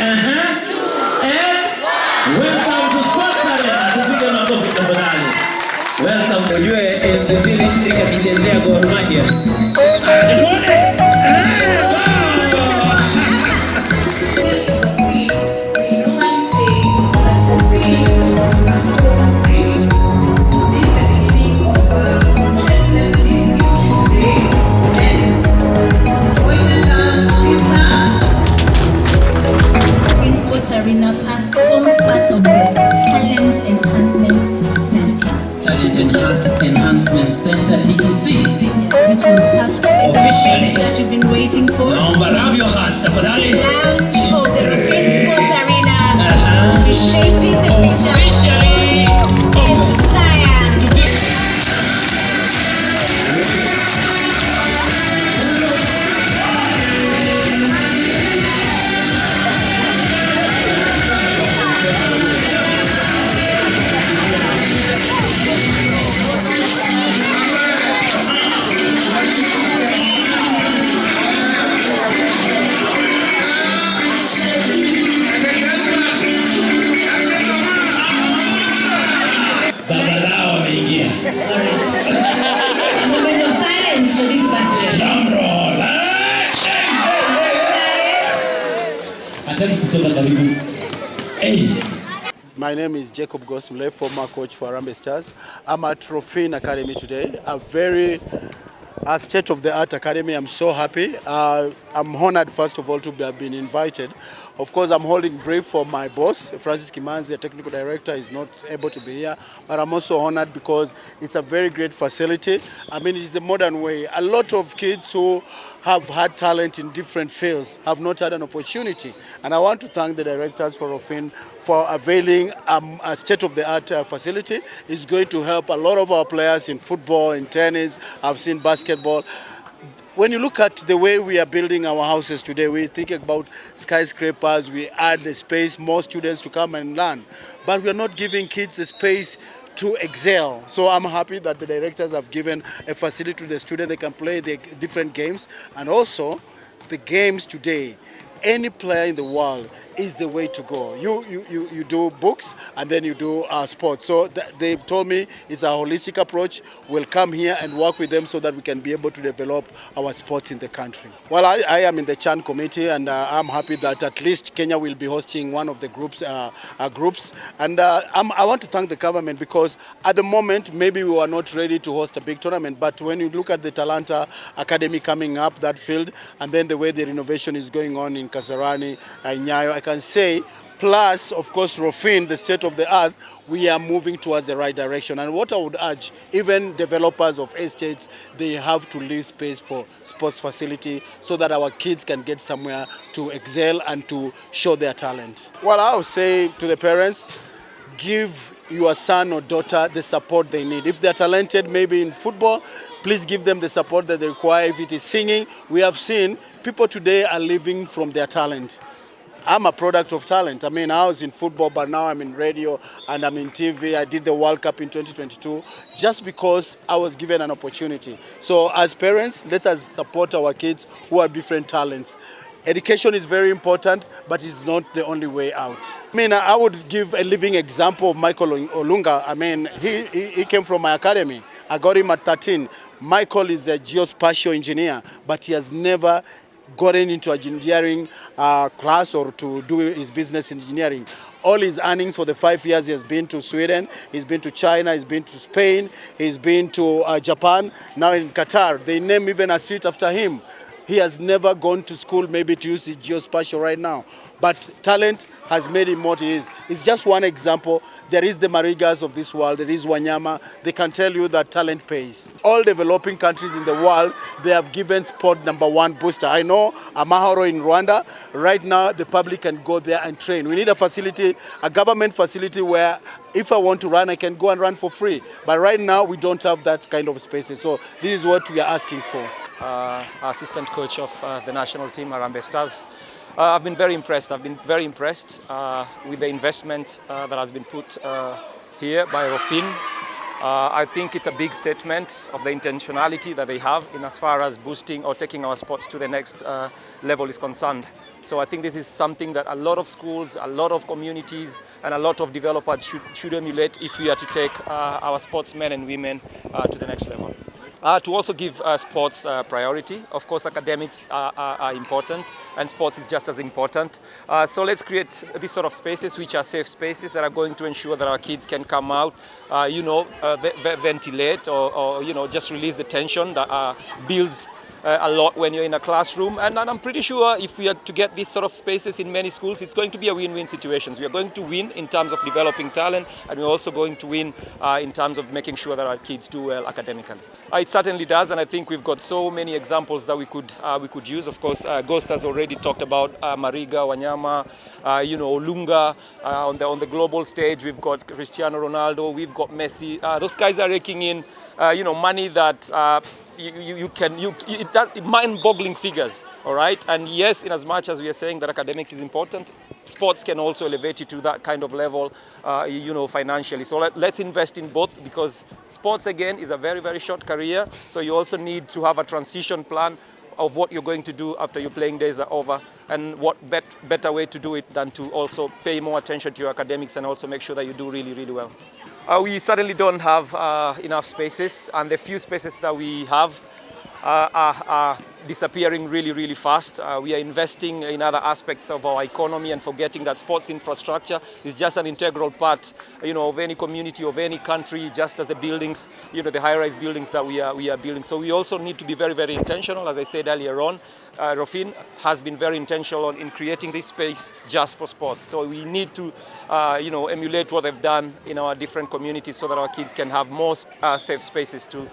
Welcome to Sports Arena. Tupige makofi tafadhali. Welcome. Ujue enzi zile nikichezea Gor Mahia. Arena forms part of the Talent Enhancement Center. Talent Enhancement Center, TEC. Which was part of the officially that you've been waiting for. Naomba rub your hands, tafadhali. Lounge of the Rophine Sports Arena will be shaping the future officially in science. My name is Jacob Gosmle, former coach for Harambee Stars. I'm at Rophine Academy today, a very state-of-the-art academy. I'm so happy. I'm honored, first of all, to have been invited. Of course, I'm holding brief for my boss, Francis Kimanzi, the technical director, is not able to be here. But I'm also honored because it's a very great facility. I mean, it's a modern way. A lot of kids who have had talent in different fields have not had an opportunity. And I want to thank the directors for Rophine for availing a state-of-the-art facility. It's going to help a lot of our players in football, in tennis, I've seen basketball. When you look at the way we are building our houses today, we think about skyscrapers, we add the space, more students to come and learn. But we are not giving kids the space to excel. So I'm happy that the directors have given a facility to the students. They can play the different games. And also, the games today, any player in the world is the way to go. You do books and then you do sports. So they've told me it's a holistic approach. We'll come here and work with them so that we can be able to develop our sports in the country. Well, I am in the CHAN committee, and I'm happy that at least Kenya will be hosting one of the groups. And I want to thank the government because at the moment maybe we were not ready to host a big tournament, but when you look at the Talanta Academy coming up, that field, and then the way the renovation is going on in Kasarani and Nyayo, I can say, plus of course Rophine, the state of the art, we are moving towards the right direction. And what I would urge, even developers of estates, they have to leave space for sports facility so that our kids can get somewhere to excel and to show their talent. Well, I would say to the parents, give your son or daughter the support they need. If they're talented, maybe in football, please give them the support that they require. If it is singing, we have seen people today are living from their talent. I'm a product of talent. I mean, I was in football, but now I'm in radio and I'm in TV. I did the World Cup in 2022 just because I was given an opportunity. So as parents, let us support our kids who have different talents. Education is very important, but it's not the only way out. I mean, I would give a living example of Michael Olunga. I mean, he came from my academy. I got him at 13. Michael is a geospatial engineer, but he has never gotten into engineering class or to do his business engineering. All his earnings for the 5 years, he has been to Sweden, he's been to China, he's been to Spain, he's been to Japan, now in Qatar. They name even a street after him. He has never gone to school maybe to use the geospatial right now. But talent has made him what he is. It's just one example. There is the Marigas of this world. There is Wanyama. They can tell you that talent pays. All developing countries in the world, they have given sport #1 booster. I know Amahoro in Rwanda. Right now, the public can go there and train. We need a facility, a government facility where if I want to run, I can go and run for free. But right now, we don't have that kind of spaces. So this is what we are asking for. Assistant coach of the national team, Harambee Stars. I've been very impressed. I've been very impressed with the investment that has been put here by Rophine. I think it's a big statement of the intentionality that they have in as far as boosting or taking our sports to the next level is concerned. So I think this is something that a lot of schools, a lot of communities, and a lot of developers should emulate if we are to take our sportsmen and women to the next level. To also give sports priority. Of course, academics are important, and sports is just as important. So let's create these sort of spaces, which are safe spaces that are going to ensure that our kids can come out, ventilate, or just release the tension that builds a lot when you're in a classroom. And I'm pretty sure if we are to get these sort of spaces in many schools, it's going to be a win-win situation. We are going to win in terms of developing talent, and we're also going to win in terms of making sure that our kids do well academically. It certainly does, and I think we've got so many examples that we could use. Of course, Ghost has already talked about Mariga, Wanyama, Olunga. On the global stage, we've got Cristiano Ronaldo, we've got Messi. Those guys are raking in, money that mind-boggling figures, all right? And yes, in as much as we are saying that academics is important, sports can also elevate you to that kind of level, financially. So let's invest in both, because sports, again, is a very, very short career. So you also need to have a transition plan of what you're going to do after your playing days are over, and what better way to do it than to also pay more attention to your academics and also make sure that you do really, really well. We certainly don't have enough spaces, and the few spaces that we have are disappearing really, really fast. We are investing in other aspects of our economy and forgetting that sports infrastructure is just an integral part, of any community, of any country, just as the buildings, the high-rise buildings that we are building. So we also need to be very, very intentional. As I said earlier on, Rophine has been very intentional in creating this space just for sports. So we need to, emulate what they've done in our different communities so that our kids can have more safe spaces to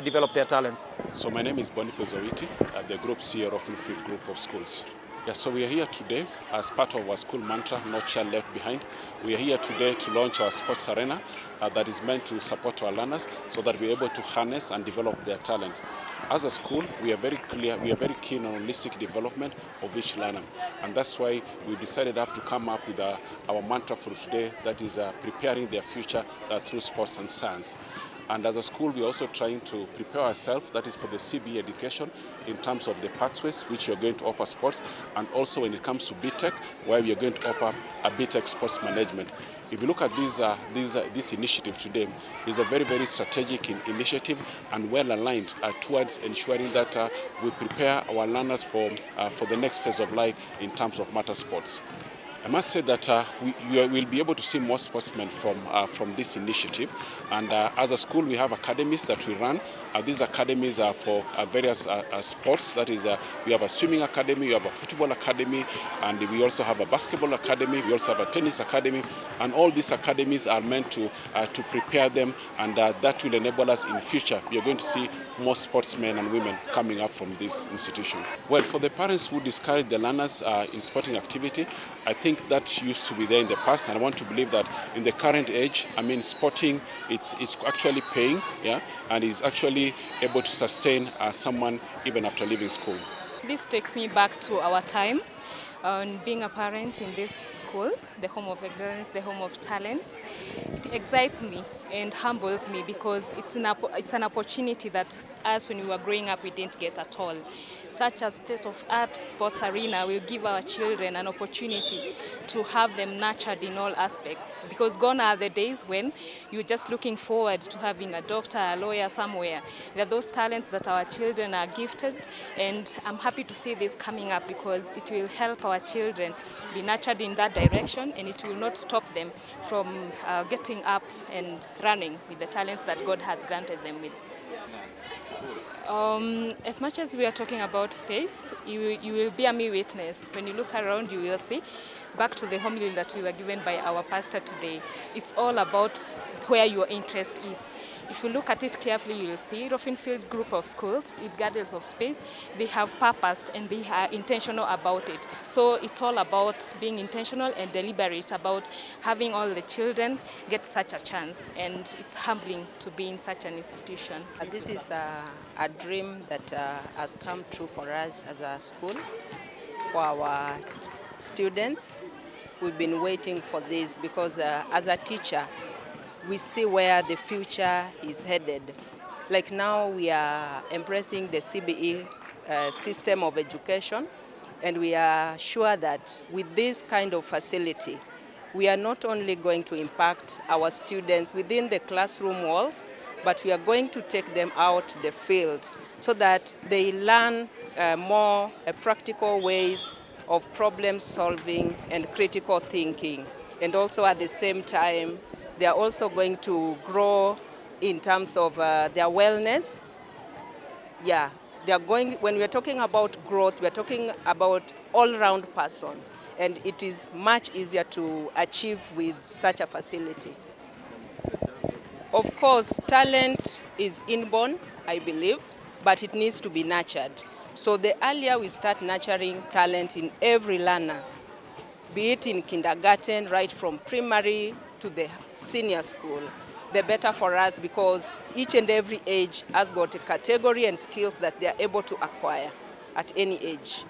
develop their talents. So my name is Boniface Owiti, the Group CEO of Rophine Group of Schools. Yeah, so we are here today as part of our school mantra, No Child Left Behind. We are here today to launch our sports arena that is meant to support our learners so that we're able to harness and develop their talents. As a school, we are very keen on holistic development of each learner. And that's why we decided to come up with our mantra for today, that is preparing their future through sports and science. And as a school, we're also trying to prepare ourselves, that is for the CBE education, in terms of the pathways which we are going to offer sports, and also when it comes to BTech, where we are going to offer a BTech sports management. If you look at this initiative today, is a very, very strategic initiative and well aligned towards ensuring that we prepare our learners for the next phase of life in terms of matter sports. I must say that we will be able to see more sportsmen from this initiative. And as a school, we have academies that we run. These academies are for various sports. That is, we have a swimming academy, we have a football academy, and we also have a basketball academy. We also have a tennis academy. And all these academies are meant to prepare them, and that will enable us in future. We are going to see more sportsmen and women coming up from this institution. Well, for the parents who discourage the learners in sporting activity, I think that used to be there in the past, and I want to believe that in the current age, sporting, it's actually paying, yeah, and is actually able to sustain someone even after leaving school. This takes me back to our time on being a parent in this school, the home of excellence, the home of talent. It excites me and humbles me because it's an opportunity that us, when we were growing up, we didn't get at all. Such a state-of-art sports arena will give our children an opportunity to have them nurtured in all aspects, because gone are the days when you're just looking forward to having a doctor, a lawyer somewhere. There are those talents that our children are gifted, and I'm happy to see this coming up because it will help our children be nurtured in that direction, and it will not stop them from getting up and running with the talents that God has granted them with. As much as we are talking about space, you will bear me witness. When you look around, you will see, back to the homily that we were given by our pastor today, it's all about where your interest is. If you look at it carefully, you will see Rophine Field Group of Schools, regardless of space, they have purposed and they are intentional about it. So it's all about being intentional and deliberate about having all the children get such a chance. And it's humbling to be in such an institution. This is a dream that has come true for us as a school, for our students. We've been waiting for this because as a teacher, we see where the future is headed. Like now we are embracing the CBE system of education, and we are sure that with this kind of facility, we are not only going to impact our students within the classroom walls, but we are going to take them out the field so that they learn more practical ways of problem solving and critical thinking. And also at the same time, they are also going to grow in terms of their wellness. Yeah, they are going, when we are talking about growth, we are talking about all-round person. And it is much easier to achieve with such a facility. Of course, talent is inborn, I believe, but it needs to be nurtured. So the earlier we start nurturing talent in every learner, be it in kindergarten, right from primary to the senior school, the better for us, because each and every age has got a category and skills that they are able to acquire at any age.